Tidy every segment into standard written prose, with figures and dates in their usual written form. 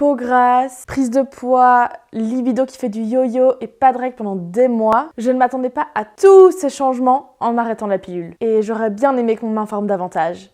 peau grasse, prise de poids, libido qui fait du yo-yo et pas de règles pendant des mois. Je ne m'attendais pas à tous ces changements en arrêtant la pilule. Et j'aurais bien aimé qu'on m'informe davantage.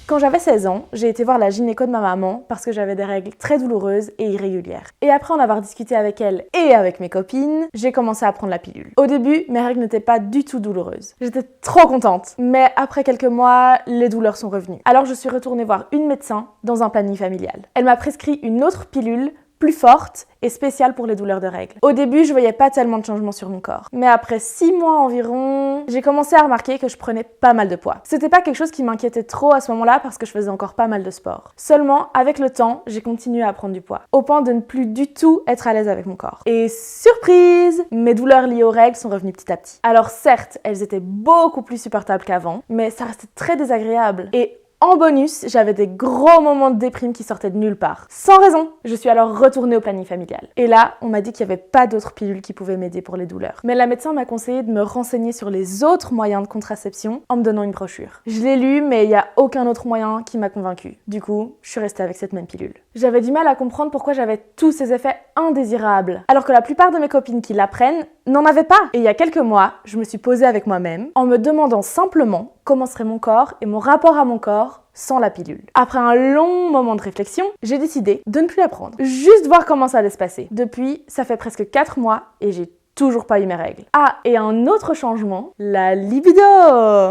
Quand j'avais 16 ans, j'ai été voir la gynéco de ma maman parce que j'avais des règles très douloureuses et irrégulières. Et après en avoir discuté avec elle et avec mes copines, j'ai commencé à prendre la pilule. Au début, mes règles n'étaient pas du tout douloureuses. J'étais trop contente. Mais après quelques mois, les douleurs sont revenues. Alors je suis retournée voir une médecin dans un planning familial. Elle m'a prescrit une autre pilule plus forte et spéciale pour les douleurs de règles. Au début, je voyais pas tellement de changements sur mon corps. Mais après 6 mois environ, j'ai commencé à remarquer que je prenais pas mal de poids. C'était pas quelque chose qui m'inquiétait trop à ce moment-là parce que je faisais encore pas mal de sport. Seulement, avec le temps, j'ai continué à prendre du poids, au point de ne plus du tout être à l'aise avec mon corps. Et surprise, mes douleurs liées aux règles sont revenues petit à petit. Alors certes, elles étaient beaucoup plus supportables qu'avant, mais ça restait très désagréable. Et en bonus, j'avais des gros moments de déprime qui sortaient de nulle part. Sans raison, je suis alors retournée au planning familial. Et là, on m'a dit qu'il n'y avait pas d'autres pilules qui pouvaient m'aider pour les douleurs. Mais la médecin m'a conseillé de me renseigner sur les autres moyens de contraception en me donnant une brochure. Je l'ai lu, mais il n'y a aucun autre moyen qui m'a convaincue. Du coup, je suis restée avec cette même pilule. J'avais du mal à comprendre pourquoi j'avais tous ces effets indésirables, alors que la plupart de mes copines qui l'apprennent n'en avaient pas. Et il y a quelques mois, je me suis posée avec moi-même en me demandant simplement comment serait mon corps et mon rapport à mon corps sans la pilule. Après un long moment de réflexion, j'ai décidé de ne plus la prendre. Juste voir comment ça allait se passer. Depuis, ça fait presque 4 mois et j'ai toujours pas eu mes règles. Ah, et un autre changement, la libido.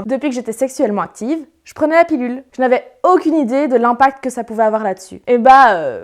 Depuis que j'étais sexuellement active, je prenais la pilule. Je n'avais aucune idée de l'impact que ça pouvait avoir là-dessus. Et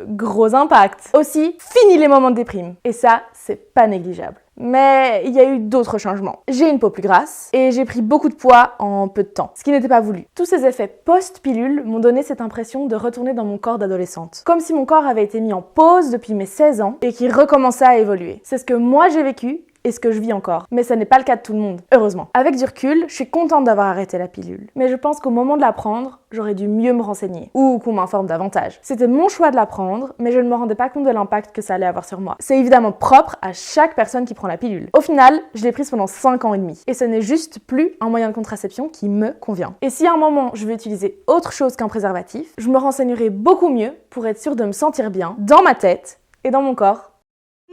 gros impact. Aussi, fini les moments de déprime. Et ça, c'est pas négligeable. Mais il y a eu d'autres changements. J'ai une peau plus grasse et j'ai pris beaucoup de poids en peu de temps, ce qui n'était pas voulu. Tous ces effets post-pilule m'ont donné cette impression de retourner dans mon corps d'adolescente. Comme si mon corps avait été mis en pause depuis mes 16 ans et qu'il recommençait à évoluer. C'est ce que moi j'ai vécu et ce que je vis encore. Mais ça n'est pas le cas de tout le monde, heureusement. Avec du recul, je suis contente d'avoir arrêté la pilule. Mais je pense qu'au moment de la prendre, j'aurais dû mieux me renseigner. Ou qu'on m'informe davantage. C'était mon choix de la prendre, mais je ne me rendais pas compte de l'impact que ça allait avoir sur moi. C'est évidemment propre à chaque personne qui prend la pilule. Au final, je l'ai prise pendant 5 ans et demi. Et ce n'est juste plus un moyen de contraception qui me convient. Et si à un moment, je veux utiliser autre chose qu'un préservatif, je me renseignerai beaucoup mieux pour être sûre de me sentir bien dans ma tête et dans mon corps.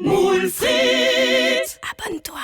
Moule frites, abonne-toi.